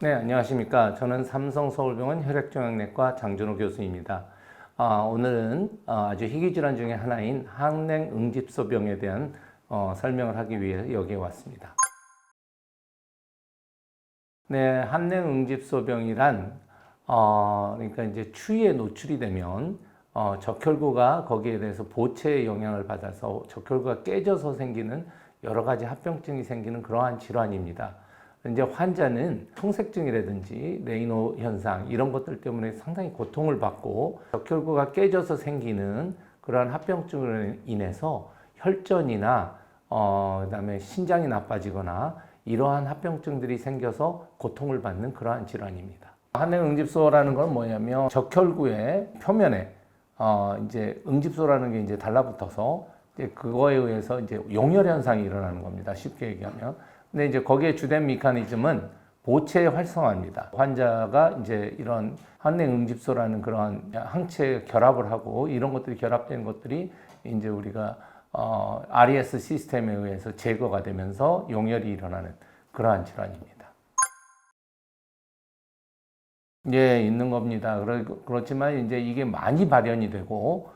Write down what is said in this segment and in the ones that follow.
네, 안녕하십니까. 저는 삼성서울병원 혈액종양내과 장준호 교수입니다. 오늘은 아주 희귀질환 중에 하나인 항냉응집소병에 대한 설명을 하기 위해 여기에 왔습니다. 네, 항냉응집소병이란 그러니까 이제 추위에 노출이 되면 적혈구가 거기에 대해서 보체의 영향을 받아서 적혈구가 깨져서 생기는 여러 가지 합병증이 생기는 그러한 질환입니다. 이제 환자는 통색증이라든지 레이노 현상 이런 것들 때문에 상당히 고통을 받고 적혈구가 깨져서 생기는 그러한 합병증으로 인해서 혈전이나 그다음에 신장이 나빠지거나 이러한 합병증들이 생겨서 고통을 받는 그러한 질환입니다. 항냉응집소라는 건 뭐냐면 적혈구의 표면에 이제 응집소라는 게 이제 달라붙어서 이제 그거에 의해서 이제 용혈 현상이 일어나는 겁니다. 쉽게 얘기하면. 근데 이제 거기에 주된 메커니즘은 보체 활성화입니다. 환자가 이제 이런 항냉응집소라는 그런 항체 결합을 하고 이런 것들이 결합된 것들이 이제 우리가 RES 시스템에 의해서 제거가 되면서 용혈이 일어나는 그러한 질환입니다. 예, 있는 겁니다. 그렇지만 이제 이게 많이 발현이 되고,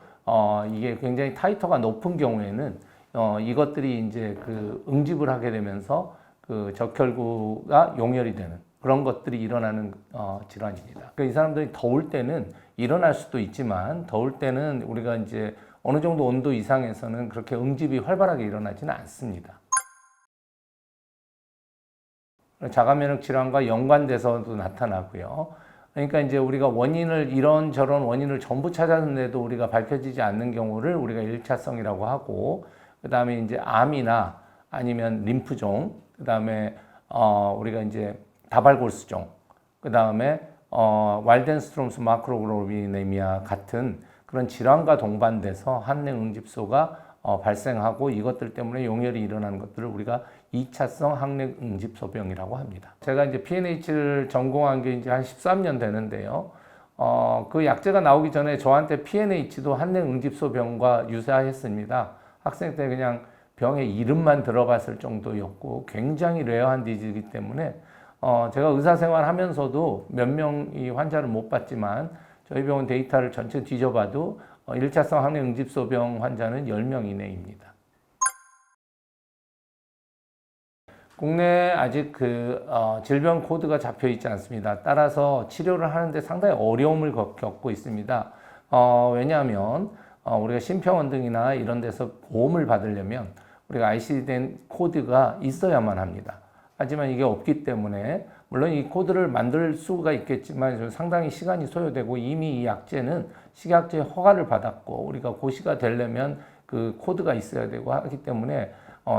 이게 굉장히 타이터가 높은 경우에는, 이것들이 이제 그 응집을 하게 되면서 그 적혈구가 용혈이 되는 그런 것들이 일어나는, 질환입니다. 그러니까 이 사람들이 더울 때는 일어날 수도 있지만, 더울 때는 우리가 이제 어느 정도 온도 이상에서는 그렇게 응집이 활발하게 일어나지는 않습니다. 자가면역 질환과 연관돼서도 나타나고요. 그러니까 이제 우리가 이런저런 원인을 전부 찾았는데도 우리가 밝혀지지 않는 경우를 우리가 1차성이라고 하고, 그 다음에 이제 암이나 아니면 림프종, 그 다음에, 우리가 이제 다발골수종, 그 다음에, 왈덴스트롬스 마크로글로비네미아 같은 그런 질환과 동반돼서 항냉응집소가 발생하고 이것들 때문에 용혈이 일어나는 것들을 우리가 2차성 항냉응집소병이라고 합니다. 제가 이제 PNH를 전공한 게 이제 한 13년 되는데요. 그 약제가 나오기 전에 저한테 PNH도 항냉응집소병과 유사했습니다. 학생 때 그냥 병의 이름만 들어봤을 정도였고 굉장히 레어한 디지이기 때문에 제가 의사생활 하면서도 몇 명이 환자를 못 봤지만 저희 병원 데이터를 전체 뒤져봐도 1차성 항냉응집소병 환자는 10명 이내입니다. 국내에 아직 질병 코드가 잡혀 있지 않습니다. 따라서 치료를 하는데 상당히 어려움을 겪고 있습니다. 왜냐하면 우리가 심평원 등이나 이런 데서 보험을 받으려면 우리가 ICD-10 코드가 있어야만 합니다. 하지만 이게 없기 때문에 물론 이 코드를 만들 수가 있겠지만 상당히 시간이 소요되고 이미 이 약제는 식약처의 허가를 받았고 우리가 고시가 되려면 그 코드가 있어야 되고 하기 때문에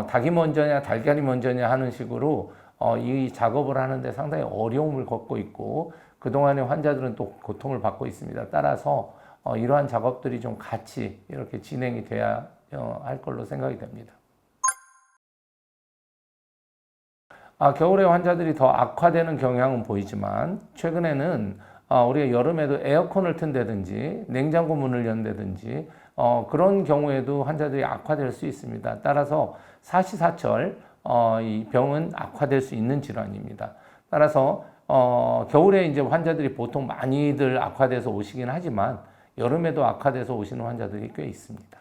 닭이 먼저냐 달걀이 먼저냐 하는 식으로 이 작업을 하는데 상당히 어려움을 겪고 있고 그동안의 환자들은 또 고통을 받고 있습니다. 따라서 이러한 작업들이 좀 같이 이렇게 진행이 돼야 할 걸로 생각이 됩니다. 겨울에 환자들이 더 악화되는 경향은 보이지만 최근에는 우리가 여름에도 에어컨을 튼다든지 냉장고 문을 연다든지 그런 경우에도 환자들이 악화될 수 있습니다. 따라서 사시사철 이 병은 악화될 수 있는 질환입니다. 따라서 겨울에 이제 환자들이 보통 많이들 악화돼서 오시긴 하지만 여름에도 악화돼서 오시는 환자들이 꽤 있습니다.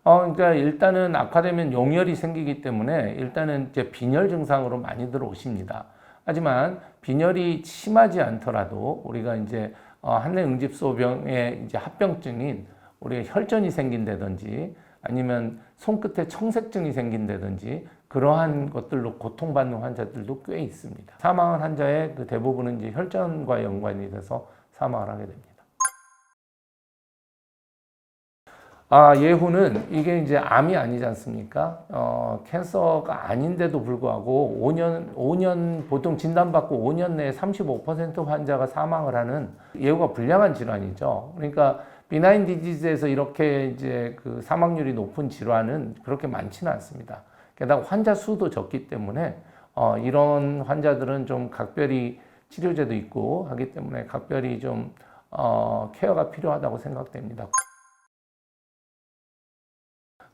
그러니까 일단은 악화되면 용혈이 생기기 때문에 일단은 이제 빈혈 증상으로 많이들 오십니다. 하지만 빈혈이 심하지 않더라도 우리가 이제 항냉응집소병의 이제 합병증인 우리가 혈전이 생긴다든지 아니면 손끝에 청색증이 생긴다든지 그러한 것들로 고통받는 환자들도 꽤 있습니다. 사망한 환자의 그 대부분은 이제 혈전과 연관이 돼서 사망을 하게 됩니다. 예후는 이게 이제 암이 아니지 않습니까? 캔서가 아닌데도 불구하고 5년 보통 진단받고 5년 내에 35% 환자가 사망을 하는 예후가 불량한 질환이죠. 그러니까 비나인 디지즈에서 이렇게 이제 그 사망률이 높은 질환은 그렇게 많지는 않습니다. 게다가 환자 수도 적기 때문에 이런 환자들은 좀 각별히 치료제도 있고 하기 때문에 각별히 좀 케어가 필요하다고 생각됩니다.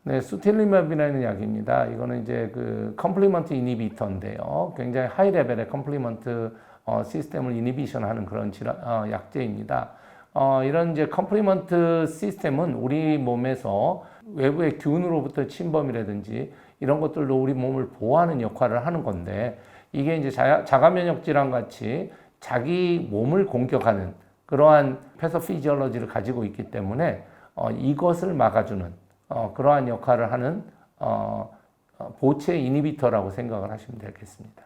네, 수틸리맵이라는 약입니다. 이거는 이제 그 컴플리먼트 이니비터인데요. 굉장히 하이 레벨의 컴플리먼트 시스템을 이니비션하는 그런 약제입니다. 이런 이제 컴플리먼트 시스템은 우리 몸에서 외부의 균으로부터 침범이라든지 이런 것들로 우리 몸을 보호하는 역할을 하는 건데, 이게 이제 자가 면역 질환 같이 자기 몸을 공격하는 그러한 패서피지올로지를 가지고 있기 때문에 이것을 막아주는 그러한 역할을 하는 보체 이니비터라고 생각을 하시면 되겠습니다.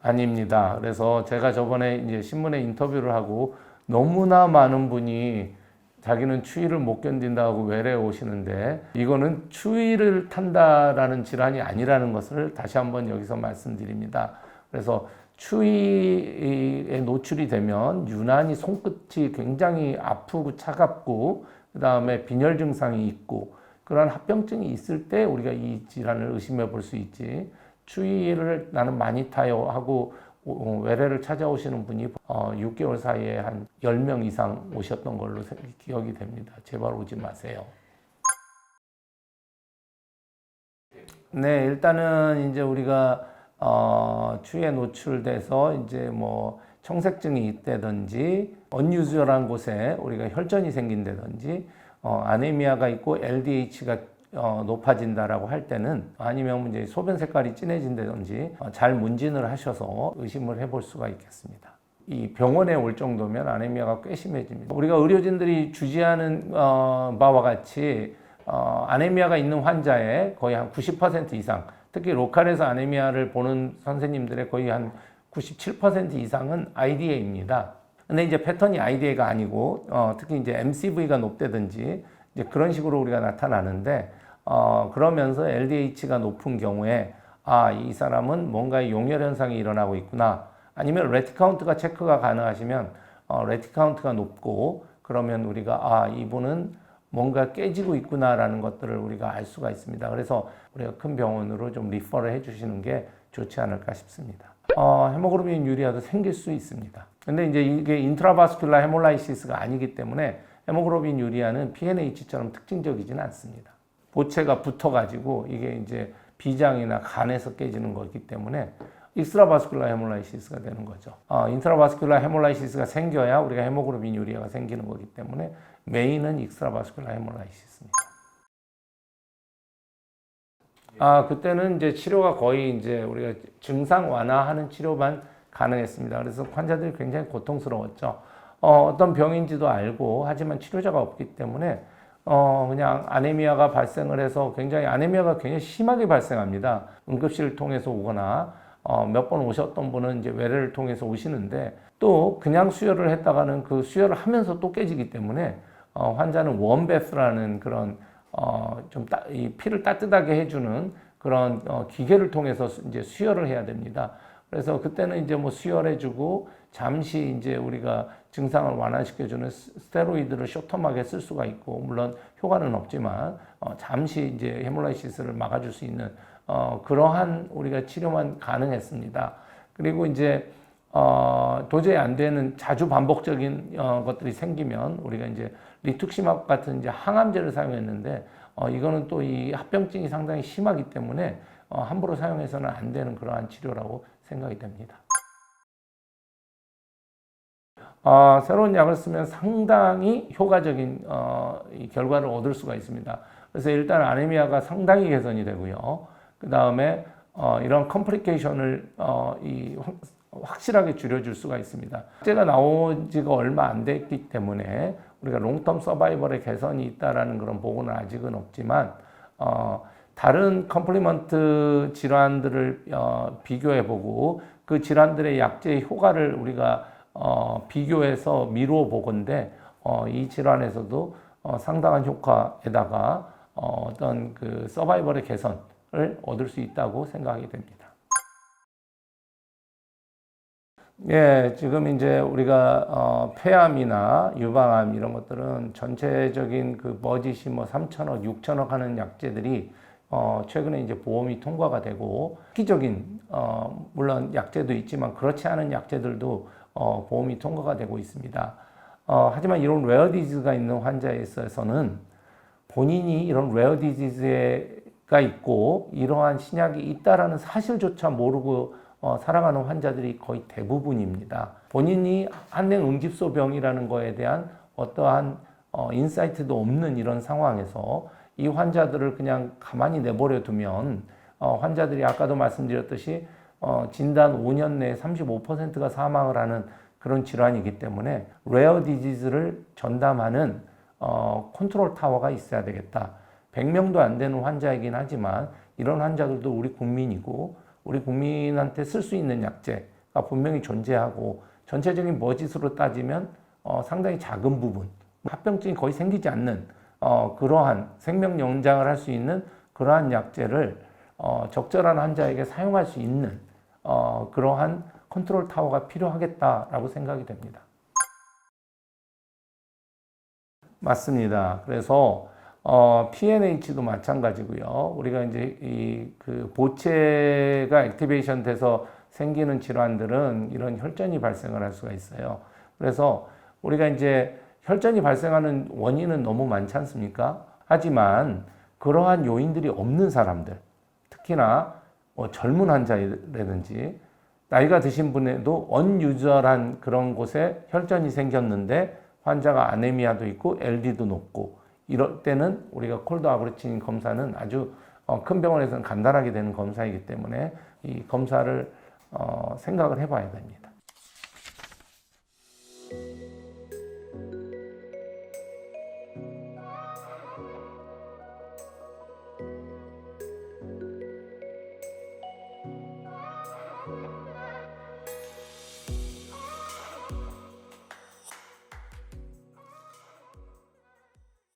아닙니다. 그래서 제가 저번에 이제 신문에 인터뷰를 하고 너무나 많은 분이 자기는 추위를 못 견딘다고 외래에 오시는데, 이거는 추위를 탄다라는 질환이 아니라는 것을 다시 한번 여기서 말씀드립니다. 그래서 추위에 노출이 되면 유난히 손끝이 굉장히 아프고 차갑고 그 다음에 빈혈 증상이 있고 그런 합병증이 있을 때 우리가 이 질환을 의심해 볼 수 있지, 추위를 나는 많이 타요 하고 외래를 찾아오시는 분이 6개월 사이에 한 10명 이상 오셨던 걸로 기억이 됩니다. 제발 오지 마세요. 네, 일단은 이제 우리가 추위에 노출돼서 이제 뭐 청색증이 있다든지 unusual한 곳에 우리가 혈전이 생긴다든지 아네미아가 있고 LDH가 높아진다라고 할 때는, 아니면 이제 소변 색깔이 진해진다든지 잘 문진을 하셔서 의심을 해볼 수가 있겠습니다. 이 병원에 올 정도면 아네미아가 꽤 심해집니다. 우리가 의료진들이 주지하는 바와 같이 아네미아가 있는 환자의 거의 한 90% 이상, 특히 로컬에서 아네미아를 보는 선생님들의 거의 한 97% 이상은 IDA입니다. 근데 이제 패턴이 IDA가 아니고 특히 이제 MCV가 높다든지 이제 그런 식으로 우리가 나타나는데, 그러면서 LDH가 높은 경우에 이 사람은 뭔가 용혈 현상이 일어나고 있구나, 아니면 레티 카운트가 체크가 가능하시면 레티 카운트가 높고 그러면 우리가 이분은 뭔가 깨지고 있구나라는 것들을 우리가 알 수가 있습니다. 그래서 우리가 큰 병원으로 좀 리퍼를 해주시는 게 좋지 않을까 싶습니다. 헤모글로빈 유리아도 생길 수 있습니다. 근데 이제 이게 인트라바스큘라 헤몰라이시스가 아니기 때문에 헤모글로빈 유리아는 PNH처럼 특징적이지는 않습니다. 보체가 붙어가지고 이게 이제 비장이나 간에서 깨지는 거기 때문에 익스트라바스큘라 헤몰라이시스가 되는 거죠. 인트라바스큘라 헤몰라이시스가 생겨야 우리가 헤모글로빈 유리아가 생기는 거기 때문에 메인은 익스트라바스큘라 헤몰라이시스입니다. 그때는 이제 치료가 거의 이제 우리가 증상 완화하는 치료만 가능했습니다. 그래서 환자들이 굉장히 고통스러웠죠. 어떤 병인지도 알고, 하지만 치료자가 없기 때문에 그냥 아네미아가 발생을 해서 아네미아가 굉장히 심하게 발생합니다. 응급실을 통해서 오거나 몇 번 오셨던 분은 이제 외래를 통해서 오시는데, 또 그냥 수혈을 했다가는 그 수혈을 하면서 또 깨지기 때문에 환자는 웜베스라는 그런 이 피를 따뜻하게 해주는 그런 기계를 통해서 이제 수혈을 해야 됩니다. 그래서 그때는 이제 뭐 수혈해주고 잠시 이제 우리가 증상을 완화시켜주는 스테로이드를 쇼텀하게 쓸 수가 있고, 물론 효과는 없지만 잠시 이제 헤몰라이시스를 막아줄 수 있는 그러한 우리가 치료만 가능했습니다. 그리고 이제 도저히 안 되는 자주 반복적인 것들이 생기면 우리가 이제 리투키막 같은 이제 항암제를 사용했는데, 이거는 또 이 합병증이 상당히 심하기 때문에 함부로 사용해서는 안 되는 그러한 치료라고 생각이 됩니다. 새로운 약을 쓰면 상당히 효과적인 이 결과를 얻을 수가 있습니다. 그래서 일단 아네미아가 상당히 개선이 되고요. 그 다음에 이런 컴플리케이션을 확실하게 줄여줄 수가 있습니다. 제가 나온 지가 얼마 안 됐기 때문에 우리가 롱텀 서바이벌의 개선이 있다라는 그런 보고는 아직은 없지만, 다른 컴플리먼트 질환들을 비교해보고 그 질환들의 약제의 효과를 우리가 비교해서 미루어 보건대 이 질환에서도 상당한 효과에다가 어떤 그 서바이벌의 개선을 얻을 수 있다고 생각이 됩니다. 예, 지금 이제 우리가 폐암이나 유방암 이런 것들은 전체적인 그 버짓이 뭐 3천억, 6천억 하는 약제들이 최근에 이제 보험이 통과가 되고, 획기적인 물론 약제도 있지만 그렇지 않은 약제들도 보험이 통과가 되고 있습니다. 하지만 이런 레어 디지즈가 있는 환자에 있어서는 본인이 이런 레어 디지즈가 있고 이러한 신약이 있다라는 사실조차 모르고 살아가는 환자들이 거의 대부분입니다. 본인이 한냉응집소병이라는 거에 대한 어떠한 인사이트도 없는 이런 상황에서 이 환자들을 그냥 가만히 내버려 두면 환자들이 아까도 말씀드렸듯이 진단 5년 내에 35%가 사망을 하는 그런 질환이기 때문에 레어 디지즈를 전담하는 컨트롤 타워가 있어야 되겠다. 100명도 안 되는 환자이긴 하지만 이런 환자들도 우리 국민이고 우리 국민한테 쓸 수 있는 약제가 분명히 존재하고 전체적인 버짓으로 따지면 상당히 작은 부분, 합병증이 거의 생기지 않는 그러한 생명 연장을 할 수 있는 그러한 약제를 적절한 환자에게 사용할 수 있는 그러한 컨트롤 타워가 필요하겠다라고 생각이 됩니다. 맞습니다. 그래서 PNH도 마찬가지고요. 우리가 이제 그 보채가 액티베이션 돼서 생기는 질환들은 이런 혈전이 발생을 할 수가 있어요. 그래서 우리가 이제 혈전이 발생하는 원인은 너무 많지 않습니까? 하지만 그러한 요인들이 없는 사람들, 특히나 젊은 환자라든지 나이가 드신 분에도 언유저한 그런 곳에 혈전이 생겼는데 환자가 아네미아도 있고 LD도 높고 이럴 때는 우리가 콜드 아브리친 검사는 아주 큰 병원에서는 간단하게 되는 검사이기 때문에 이 검사를 생각을 해봐야 됩니다.